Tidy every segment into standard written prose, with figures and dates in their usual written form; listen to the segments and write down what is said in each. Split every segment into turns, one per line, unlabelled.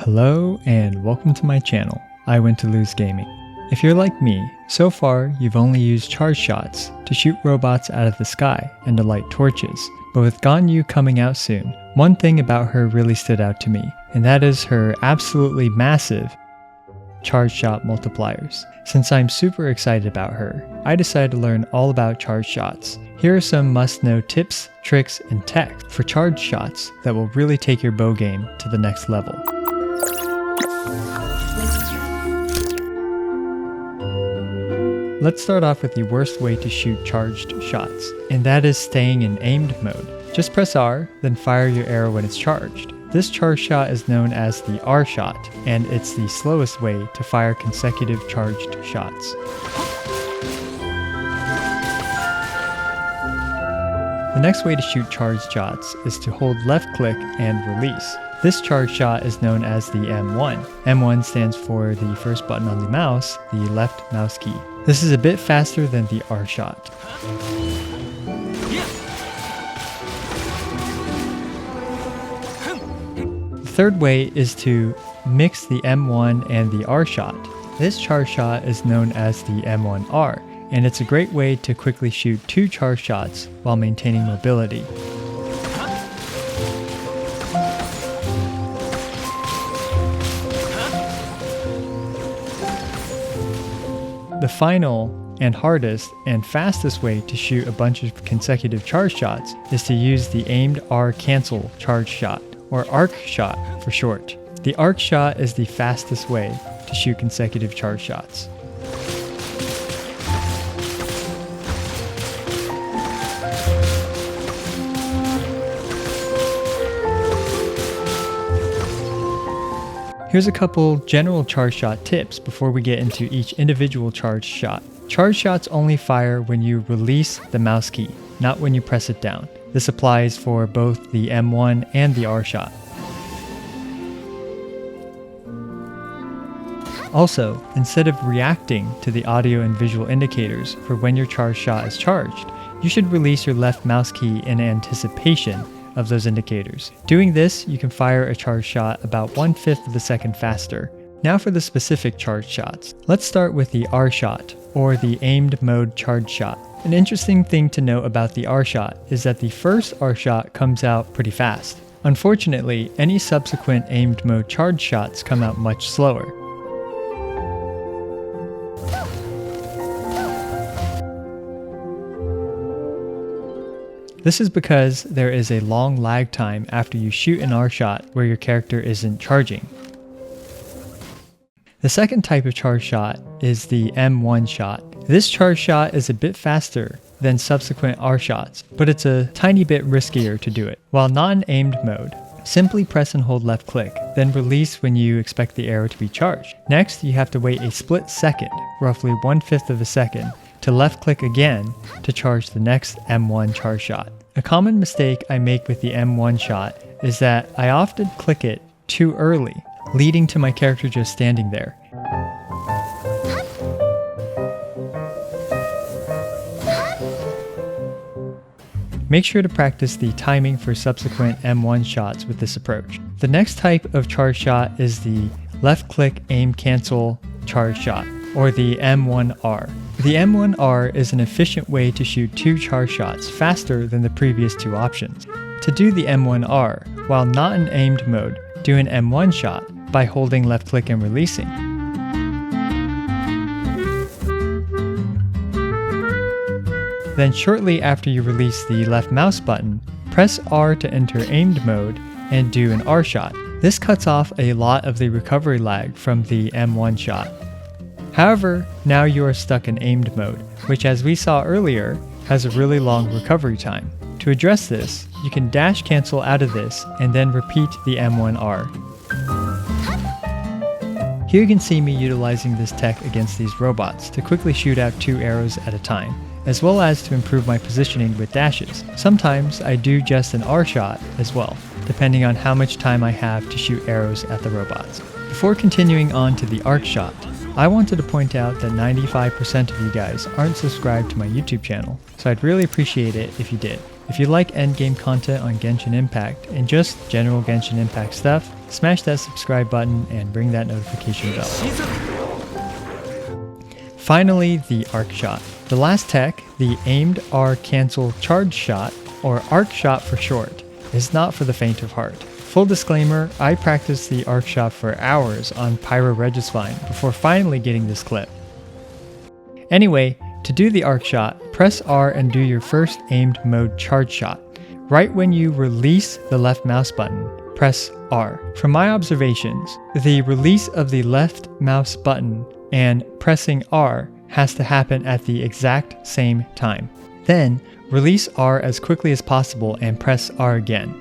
Hello and welcome to my channel, I Went to Lose Gaming. If you're like me, so far you've only used charge shots to shoot robots out of the sky and to light torches, but with GanYu coming out soon, one thing about her really stood out to me, and that is her absolutely massive charge shot multipliers. Since I'm super excited about her, I decided to learn all about charge shots. Here are some must-know tips, tricks, and tech for charge shots that will really take your bow game to the next level. Let's start off with the worst way to shoot charged shots, and that is staying in aimed mode. Just press R, then fire your arrow when it's charged. This charge shot is known as the R shot, and it's the slowest way to fire consecutive charged shots. The next way to shoot charged shots is to hold left click and release. This charge shot is known as the M1. M1 stands for the first button on the mouse, the left mouse key. This is a bit faster than the R shot. The third way is to mix the M1 and the R shot. This charge shot is known as the M1R, and it's a great way to quickly shoot two charge shots while maintaining mobility. The final and hardest and fastest way to shoot a bunch of consecutive charge shots is to use the aimed R cancel charge shot, or ARC shot for short. The ARC shot is the fastest way to shoot consecutive charge shots. Here's a couple general charge shot tips before we get into each individual charge shot. Charge shots only fire when you release the mouse key, not when you press it down. This applies for both the M1 and the R shot. Also, instead of reacting to the audio and visual indicators for when your charge shot is charged, you should release your left mouse key in anticipation of those indicators. Doing this, you can fire a charge shot about 1/5 of a second faster. Now for the specific charge shots. Let's start with the R shot, or the aimed mode charge shot. An interesting thing to note about the R shot is that the first R shot comes out pretty fast. Unfortunately, any subsequent aimed mode charge shots come out much slower. This is because there is a long lag time after you shoot an R shot where your character isn't charging. The second type of charge shot is the M1 shot. This charge shot is a bit faster than subsequent R shots, but it's a tiny bit riskier to do it. While not in aimed mode, simply press and hold left click, then release when you expect the arrow to be charged. Next, you have to wait a split second, roughly 1/5 of a second, to left click again to charge the next M1 charge shot. A common mistake I make with the M1 shot is that I often click it too early, leading to my character just standing there. Make sure to practice the timing for subsequent M1 shots with this approach. The next type of charge shot is the left click aim cancel charge shot, or the M1R. The M1R is an efficient way to shoot two charge shots faster than the previous two options. To do the M1R, while not in aimed mode, do an M1 shot by holding left click and releasing. Then shortly after you release the left mouse button, press R to enter aimed mode and do an R shot. This cuts off a lot of the recovery lag from the M1 shot. However, now you are stuck in aimed mode, which as we saw earlier, has a really long recovery time. To address this, you can dash cancel out of this and then repeat the M1R. Here you can see me utilizing this tech against these robots to quickly shoot out two arrows at a time, as well as to improve my positioning with dashes. Sometimes I do just an R shot as well, depending on how much time I have to shoot arrows at the robots. Before continuing on to the ARC shot, I wanted to point out that 95% of you guys aren't subscribed to my YouTube channel, so I'd really appreciate it if you did. If you like endgame content on Genshin Impact and just general Genshin Impact stuff, smash that subscribe button and ring that notification bell. Finally, the ARC Shot. The last tech, the Aimed R Cancel Charge Shot, or ARC Shot for short, is not for the faint of heart. Full disclaimer, I practiced the ARC Shot for hours on Pyro Regisvine before finally getting this clip. Anyway, to do the ARC Shot, press R and do your first aimed mode charge shot. Right when you release the left mouse button, press R. From my observations, the release of the left mouse button and pressing R has to happen at the exact same time. Then, release R as quickly as possible and press R again.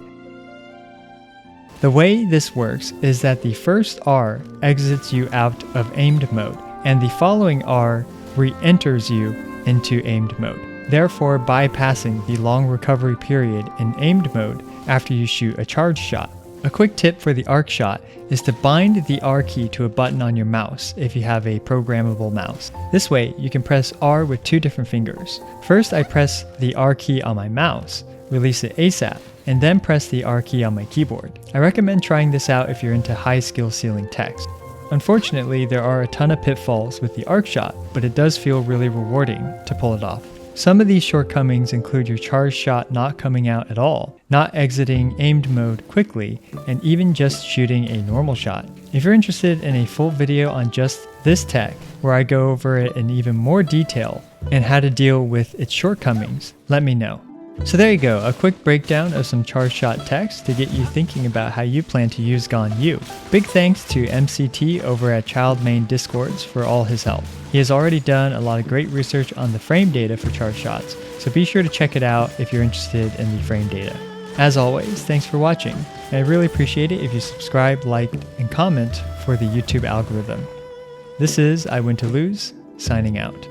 The way this works is that the first R exits you out of aimed mode, and the following R re-enters you into aimed mode, therefore bypassing the long recovery period in aimed mode after you shoot a charge shot. A quick tip for the ARC Shot is to bind the R key to a button on your mouse if you have a programmable mouse. This way, you can press R with 2 different fingers. First, I press the R key on my mouse, release it ASAP, and then press the R key on my keyboard. I recommend trying this out if you're into high skill ceiling text. Unfortunately, there are a ton of pitfalls with the ARC Shot, but it does feel really rewarding to pull it off. Some of these shortcomings include your charge shot not coming out at all, not exiting aimed mode quickly, and even just shooting a normal shot. If you're interested in a full video on just this tech, where I go over it in even more detail and how to deal with its shortcomings, let me know. So there you go, a quick breakdown of some charge shot techs to get you thinking about how you plan to use GanYu. Big thanks to MCT over at Child Main Discords for all his help. He has already done a lot of great research on the frame data for charge shots, so be sure to check it out if you're interested in the frame data. As always, thanks for watching, and I really appreciate it if you subscribe, like, and comment for the YouTube algorithm. This is I Win to Lose, signing out.